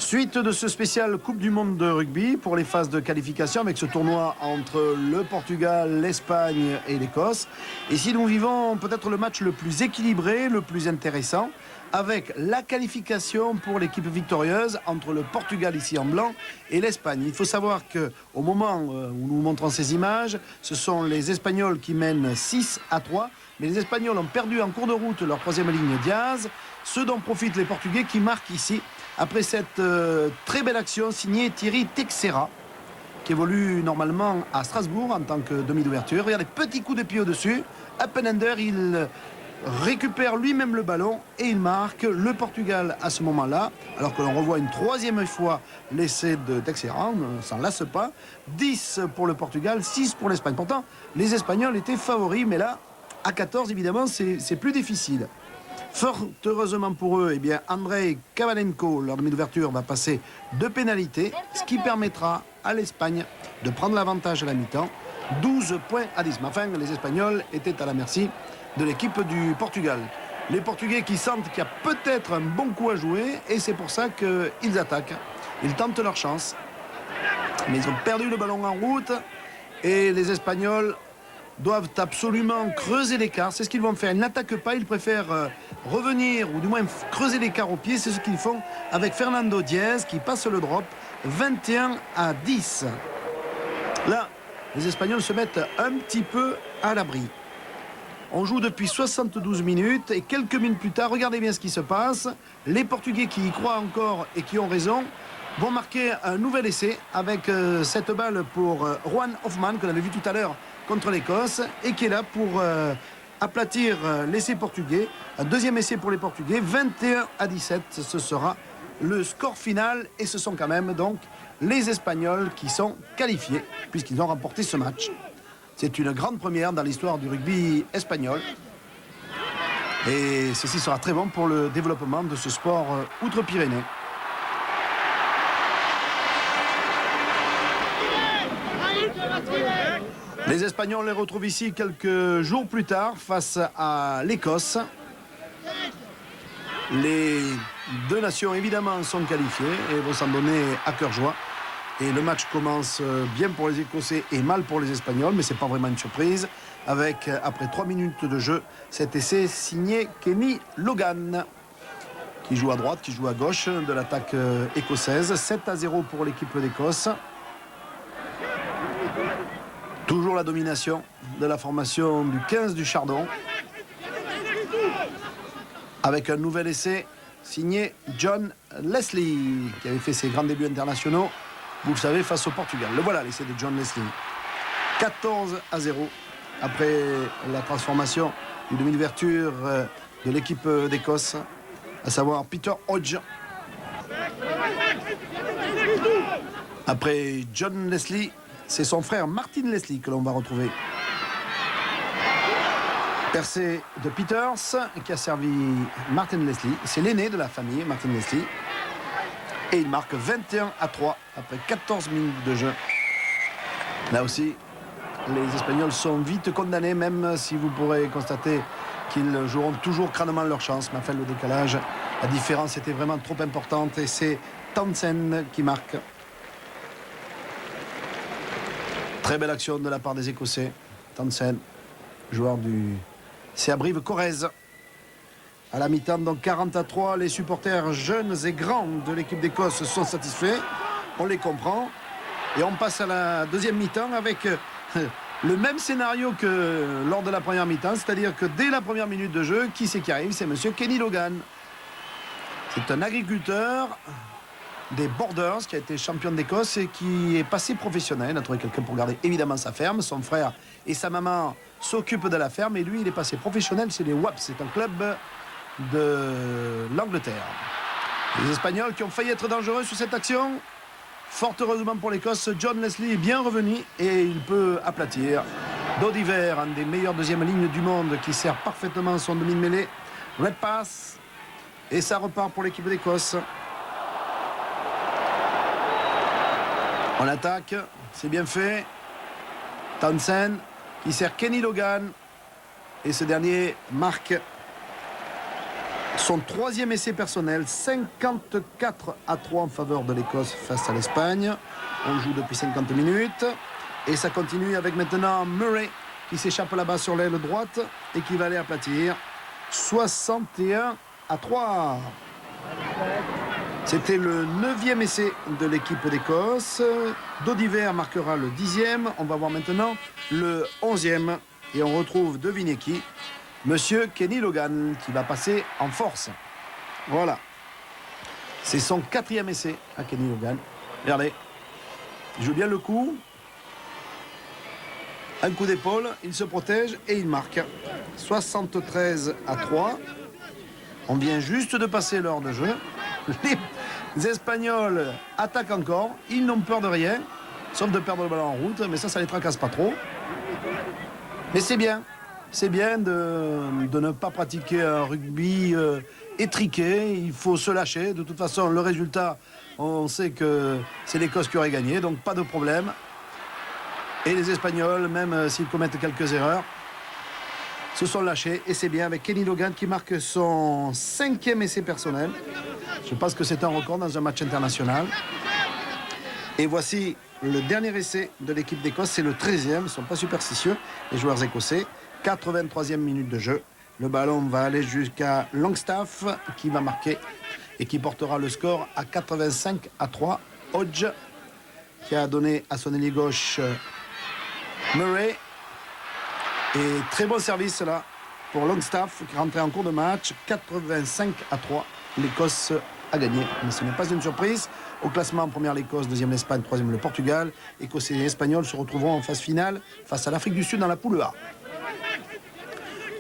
Suite de ce spécial Coupe du Monde de rugby pour les phases de qualification avec ce tournoi entre le Portugal, l'Espagne et l'Écosse. Ici, nous vivons peut-être le match le plus équilibré, le plus intéressant, avec la qualification pour l'équipe victorieuse entre le Portugal ici en blanc et l'Espagne. Il faut savoir qu'au moment où nous montrons ces images, ce sont les Espagnols qui mènent 6-3. Mais les Espagnols ont perdu en cours de route leur troisième ligne Diaz, ce dont profitent les Portugais qui marquent ici après cette très belle action signée Thierry Texera, qui évolue normalement à Strasbourg en tant que demi d'ouverture. Regardez, petit coup de pied au-dessus, up and under, il récupère lui-même le ballon et il marque le Portugal à ce moment-là, alors que l'on revoit une troisième fois l'essai de Texera, on ne s'en lasse pas. 10 pour le Portugal, 6 pour l'Espagne. Pourtant, les Espagnols étaient favoris, mais là, à 14, évidemment, c'est plus difficile. Fort heureusement pour eux, eh bien, Andrei Kavalenko, leur demi d'ouverture, va passer de pénalité, ce qui permettra à l'Espagne de prendre l'avantage à la mi-temps. 12 points à 10. Mais enfin, les Espagnols étaient à la merci de l'équipe du Portugal. Les Portugais qui sentent qu'il y a peut-être un bon coup à jouer, et c'est pour ça qu'ils attaquent. Ils tentent leur chance. Mais ils ont perdu le ballon en route, et les Espagnols doivent absolument creuser l'écart. C'est ce qu'ils vont faire. Ils n'attaquent pas, ils préfèrent revenir, ou du moins creuser l'écart au pied. C'est ce qu'ils font avec Fernando Diaz qui passe le drop 21-10. Là, les Espagnols se mettent un petit peu à l'abri. On joue depuis 72 minutes et quelques minutes plus tard, regardez bien ce qui se passe. Les Portugais qui y croient encore et qui ont raison vont marquer un nouvel essai avec cette balle pour Juan Hoffmann, qu'on avait vu tout à l'heure contre l'Écosse, et qui est là pour aplatir l'essai portugais. Un deuxième essai pour les Portugais, 21-17, ce sera le score final, et ce sont quand même donc les Espagnols qui sont qualifiés, puisqu'ils ont remporté ce match. C'est une grande première dans l'histoire du rugby espagnol, et ceci sera très bon pour le développement de ce sport outre-Pyrénées. Les Espagnols les retrouvent ici quelques jours plus tard face à l'Écosse. Les deux nations évidemment sont qualifiées et vont s'en donner à cœur joie. Et le match commence bien pour les Écossais et mal pour les Espagnols, mais ce n'est pas vraiment une surprise. Avec, après 3 minutes de jeu, cet essai signé Kenny Logan, qui joue à droite, qui joue à gauche de l'attaque écossaise. 7-0 pour l'équipe d'Écosse. Toujours la domination de la formation du 15 du Chardon. Avec un nouvel essai signé John Leslie, qui avait fait ses grands débuts internationaux, vous le savez, face au Portugal. Le voilà, l'essai de John Leslie. 14-0 après la transformation du demi d'ouverture de l'équipe d'Écosse, à savoir Peter Hodge. Après John Leslie, c'est son frère Martin Leslie que l'on va retrouver. Percé de Peters qui a servi Martin Leslie. C'est l'aîné de la famille, Martin Leslie. Et il marque 21-3 après 14 minutes de jeu. Là aussi, les Espagnols sont vite condamnés, même si vous pourrez constater qu'ils joueront toujours crânement leur chance. Mais enfin, le décalage, la différence était vraiment trop importante. Et c'est Townsend qui marque. Très belle action de la part des Écossais. Townsend, joueur du CA Brive-Corrèze. À la mi-temps, donc 40-3, les supporters jeunes et grands de l'équipe d'Écosse sont satisfaits. On les comprend. Et on passe à la deuxième mi-temps avec le même scénario que lors de la première mi-temps. C'est-à-dire que dès la première minute de jeu, qui c'est qui arrive? C'est monsieur Kenny Logan. C'est un agriculteur des Borders qui a été champion d'Écosse et qui est passé professionnel. Il a trouvé quelqu'un pour garder évidemment sa ferme. Son frère et sa maman s'occupent de la ferme et lui il est passé professionnel chez les Wasps. C'est un club de l'Angleterre. Les Espagnols qui ont failli être dangereux sur cette action. Fort heureusement pour l'Écosse, John Leslie est bien revenu et il peut aplatir Dodiver, un des meilleurs deuxièmes lignes du monde qui sert parfaitement son demi de mêlée. Red pass et ça repart pour l'équipe d'Écosse. On attaque, c'est bien fait. Townsend qui sert Kenny Logan. Et ce dernier marque Son troisième essai personnel, 54-3 en faveur de l'Écosse face à l'Espagne. On joue depuis 50 minutes. Et ça continue avec maintenant Murray qui s'échappe là-bas sur l'aile droite et qui va aller aplatir. 61-3. C'était le 9e essai de l'équipe d'Écosse. Dodiver marquera le 10e. On va voir maintenant le 11e. Et on retrouve, devinez qui, Monsieur Kenny Logan, qui va passer en force. Voilà. C'est son 4e essai à Kenny Logan. Regardez. Il joue bien le coup. Un coup d'épaule, il se protège et il marque. 73-3. On vient juste de passer l'heure de jeu. Les Espagnols attaquent encore. Ils n'ont peur de rien, sauf de perdre le ballon en route. Mais ça les tracasse pas trop. Mais c'est bien. C'est bien de ne pas pratiquer un rugby étriqué. Il faut se lâcher. De toute façon, le résultat, on sait que c'est l'Écosse qui aurait gagné. Donc pas de problème. Et les Espagnols, même s'ils commettent quelques erreurs, se sont lâchés. Et c'est bien avec Kenny Logan qui marque son 5e essai personnel. Je pense que c'est un record dans un match international. Et voici le dernier essai de l'équipe d'Écosse. C'est le 13e. Ils ne sont pas superstitieux, les joueurs écossais. 83e minute de jeu. Le ballon va aller jusqu'à Longstaff qui va marquer et qui portera le score à 85-3. Hodge qui a donné à son ailier gauche Murray. Et très bon service là pour Longstaff qui rentrait en cours de match. 85-3. L'Écosse a gagné. Mais ce n'est pas une surprise. Au classement, en première l'Écosse, deuxième l'Espagne, troisième le Portugal. Écossais et Espagnols se retrouveront en phase finale face à l'Afrique du Sud dans la poule A.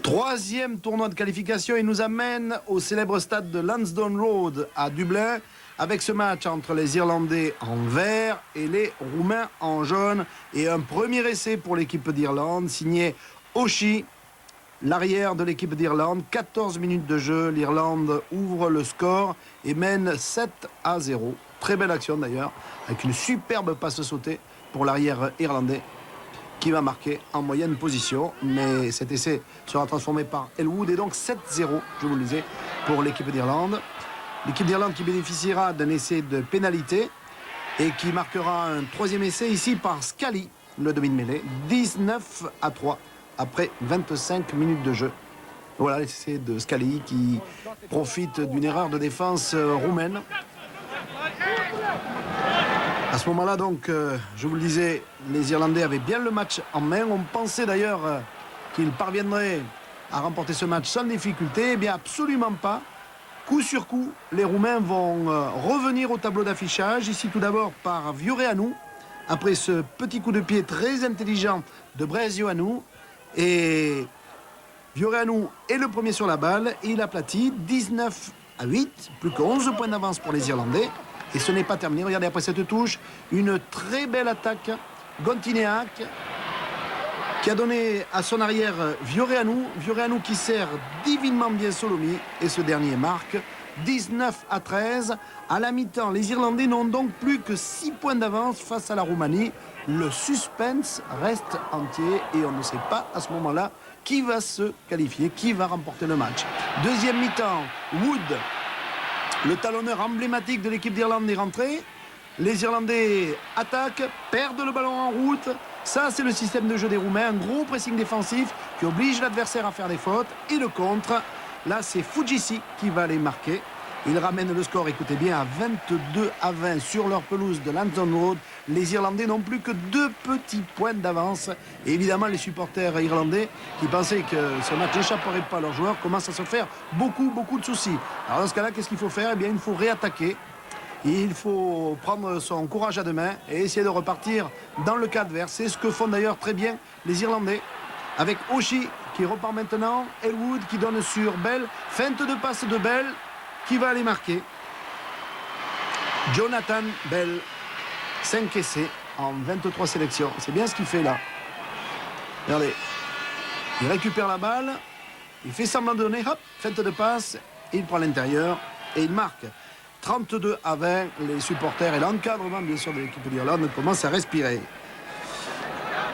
Troisième tournoi de qualification, il nous amène au célèbre stade de Lansdowne Road à Dublin avec ce match entre les Irlandais en vert et les Roumains en jaune. Et un premier essai pour l'équipe d'Irlande signé Oshie, l'arrière de l'équipe d'Irlande. 14 minutes de jeu, l'Irlande ouvre le score et mène 7-0. Très belle action d'ailleurs, avec une superbe passe sautée pour l'arrière irlandais, qui va marquer en moyenne position. Mais cet essai sera transformé par Elwood et donc 7-0, je vous le disais, pour l'équipe d'Irlande. L'équipe d'Irlande qui bénéficiera d'un essai de pénalité et qui marquera un troisième essai ici par Scally, le demi-de-mêlée. 19-3 après 25 minutes de jeu. Voilà l'essai de Scally qui profite d'une erreur de défense roumaine. À ce moment-là, donc, je vous le disais, les Irlandais avaient bien le match en main. On pensait d'ailleurs qu'ils parviendraient à remporter ce match sans difficulté. Eh bien, absolument pas. Coup sur coup, les Roumains vont revenir au tableau d'affichage. Ici, tout d'abord, par Vioreanu. Après ce petit coup de pied très intelligent de Brezoianu. Et Vioreanu est le premier sur la balle. Et il aplatit 19-8. Plus que 11 points d'avance pour les Irlandais. Et ce n'est pas terminé. Regardez, après cette touche, une très belle attaque. Gontineac qui a donné à son arrière Vioreanu. Vioreanu qui sert divinement bien Solomi. Et ce dernier marque 19-13. À la mi-temps, les Irlandais n'ont donc plus que 6 points d'avance face à la Roumanie. Le suspense reste entier et on ne sait pas à ce moment-là qui va se qualifier, qui va remporter le match. Deuxième mi-temps, Wood, le talonneur emblématique de l'équipe d'Irlande, est rentré. Les Irlandais attaquent, perdent le ballon en route. Ça, c'est le système de jeu des Roumains. Un gros pressing défensif qui oblige l'adversaire à faire des fautes. Et le contre, là, c'est Fujisi qui va les marquer. Il ramène le score, écoutez bien, à 22-20 sur leur pelouse de Lansdowne Road. Les Irlandais n'ont plus que 2 petits points d'avance. Et évidemment, les supporters irlandais qui pensaient que ce match n'échapperait pas à leurs joueurs commencent à se faire beaucoup de soucis. Alors dans ce cas-là, qu'est-ce qu'il faut faire? Eh bien, il faut réattaquer. Il faut prendre son courage à deux mains et essayer de repartir dans le cas adverse. C'est ce que font d'ailleurs très bien les Irlandais. Avec Oshie qui repart maintenant. Elwood qui donne sur Bell. Feinte de passe de Bell qui va aller marquer. Jonathan Bell. 5 essais en 23 sélections. C'est bien ce qu'il fait là. Regardez. Il récupère la balle. Il fait semblant de donner. Hop, feinte de passe. Il prend l'intérieur et il marque. 32-20, les supporters et l'encadrement bien sûr de l'équipe d'Irlande commencent à respirer.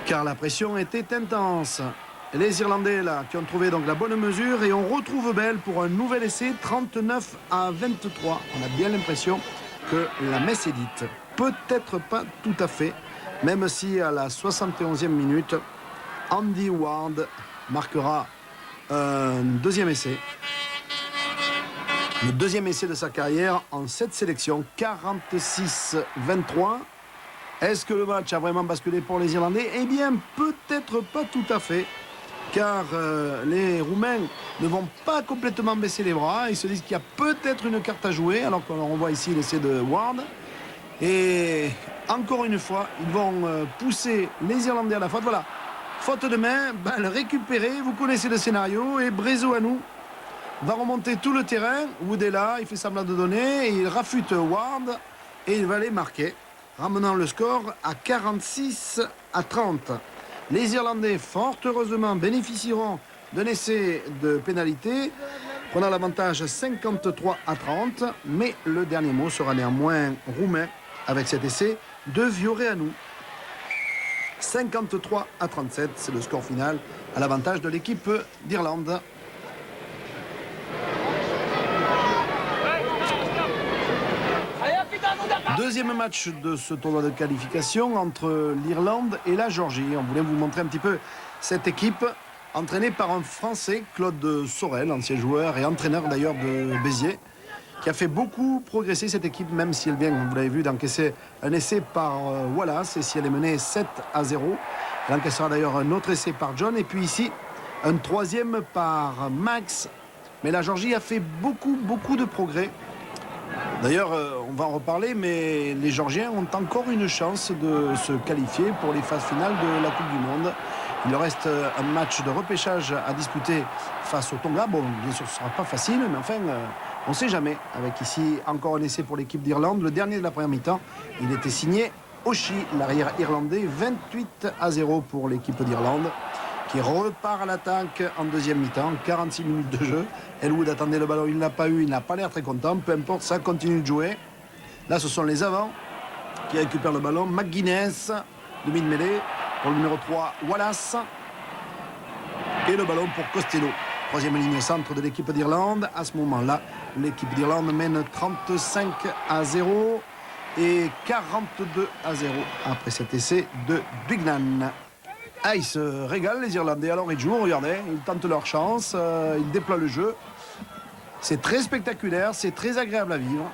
Car la pression était intense. Les Irlandais là qui ont trouvé donc la bonne mesure et on retrouve Bell pour un nouvel essai 39 à 23. On a bien l'impression que la messe est dite. Peut-être pas tout à fait, même si à la 71e minute, Andy Ward marquera un deuxième essai. Le deuxième essai de sa carrière en 7 sélections, 46-23. Est-ce que le match a vraiment basculé pour les Irlandais? Eh bien, peut-être pas tout à fait. Car les Roumains ne vont pas complètement baisser les bras. Ils se disent qu'il y a peut-être une carte à jouer, alors qu'on voit ici l'essai de Ward. Et encore une fois, ils vont pousser les Irlandais à la faute. Voilà, faute de main, balle récupérée. Vous connaissez le scénario. Et Brezoanou va remonter tout le terrain. Wood est là, il fait semblant de donner. Et il rafute Ward. Et il va les marquer, ramenant le score à 46 à 30. Les Irlandais, fort heureusement, bénéficieront d'un essai de pénalité, prenant l'avantage 53 à 30. Mais le dernier mot sera néanmoins roumain avec cet essai de Vioreanu. 53 à 37, c'est le score final à l'avantage de l'équipe d'Irlande. Deuxième match de ce tournoi de qualification entre l'Irlande et la Géorgie. On voulait vous montrer un petit peu cette équipe entraînée par un Français, Claude Sorel, ancien joueur et entraîneur d'ailleurs de Béziers, qui a fait beaucoup progresser cette équipe, même si elle vient, vous l'avez vu, d'encaisser un essai par Wallace, et si elle est menée 7 à 0. Elle encaissera d'ailleurs un autre essai par John, et puis ici, un troisième par Max. Mais la Géorgie a fait beaucoup de progrès. D'ailleurs, on va en reparler, mais les Géorgiens ont encore une chance de se qualifier pour les phases finales de la Coupe du Monde. Il leur reste un match de repêchage à disputer face au Tonga. Bon, bien sûr, ce ne sera pas facile, mais enfin, on ne sait jamais. Avec ici encore un essai pour l'équipe d'Irlande. Le dernier de la première mi-temps, il était signé Oshie, l'arrière irlandais. 28 à 0 pour l'équipe d'Irlande, qui repart à l'attaque en deuxième mi-temps. 46 minutes de jeu. Elwood attendait le ballon, il ne l'a pas eu, il n'a pas l'air très content. Peu importe, ça continue de jouer. Là, ce sont les avants qui récupèrent le ballon. McGuinness, demi-de-mêlée. Pour le numéro 3, Wallace. Et le ballon pour Costello. Troisième ligne centre de l'équipe d'Irlande. À ce moment-là, l'équipe d'Irlande mène 35 à 0 et 42 à 0 après cet essai de Bignan. Ah, ils se régalent, les Irlandais. Alors ils jouent, regardez, ils tentent leur chance, ils déploient le jeu. C'est très spectaculaire, c'est très agréable à vivre.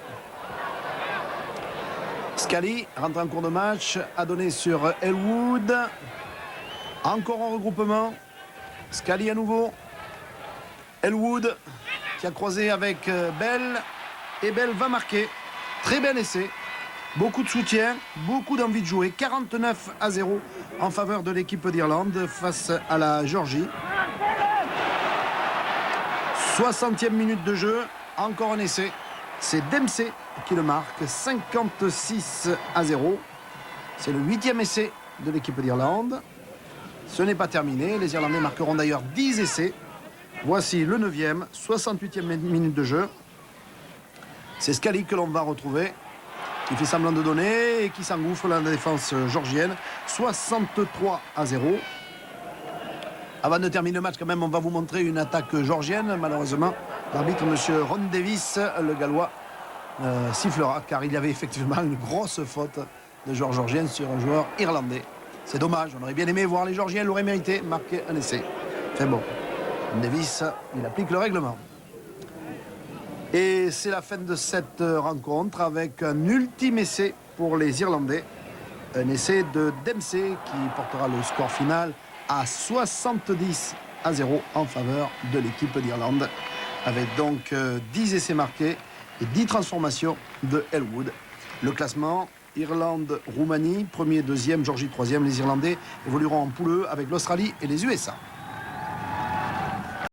Scully rentre en cours de match, a donné sur Elwood. Encore en regroupement. Scully à nouveau. Elwood qui a croisé avec Bell. Et Bell va marquer. Très bel essai. Beaucoup de soutien, beaucoup d'envie de jouer. 49 à 0 en faveur de l'équipe d'Irlande face à la Géorgie. 60e minute de jeu. Encore un essai. C'est Dempsey qui le marque. 56 à 0. C'est le 8e essai de l'équipe d'Irlande. Ce n'est pas terminé. Les Irlandais marqueront d'ailleurs 10 essais. Voici le 9e, 68e minute de jeu. C'est Scully que l'on va retrouver, qui fait semblant de donner et qui s'engouffre dans la défense géorgienne. 63 à 0. Avant de terminer le match, quand même, on va vous montrer une attaque géorgienne. Malheureusement, l'arbitre, M. Ron Davis, le Gallois, sifflera, car il y avait effectivement une grosse faute de joueur géorgien sur un joueur irlandais. C'est dommage, on aurait bien aimé voir les Géorgiens, l'auraient mérité, marquer un essai. Enfin bon, Davis, il applique le règlement. Et c'est la fin de cette rencontre avec un ultime essai pour les Irlandais. Un essai de Dempsey qui portera le score final à 70 à 0 en faveur de l'équipe d'Irlande. Avec donc 10 essais marqués et 10 transformations de Elwood. Le classement, Irlande, Roumanie, premier, deuxième, Géorgie, troisième. Les Irlandais évolueront en poule E avec l'Australie et les USA.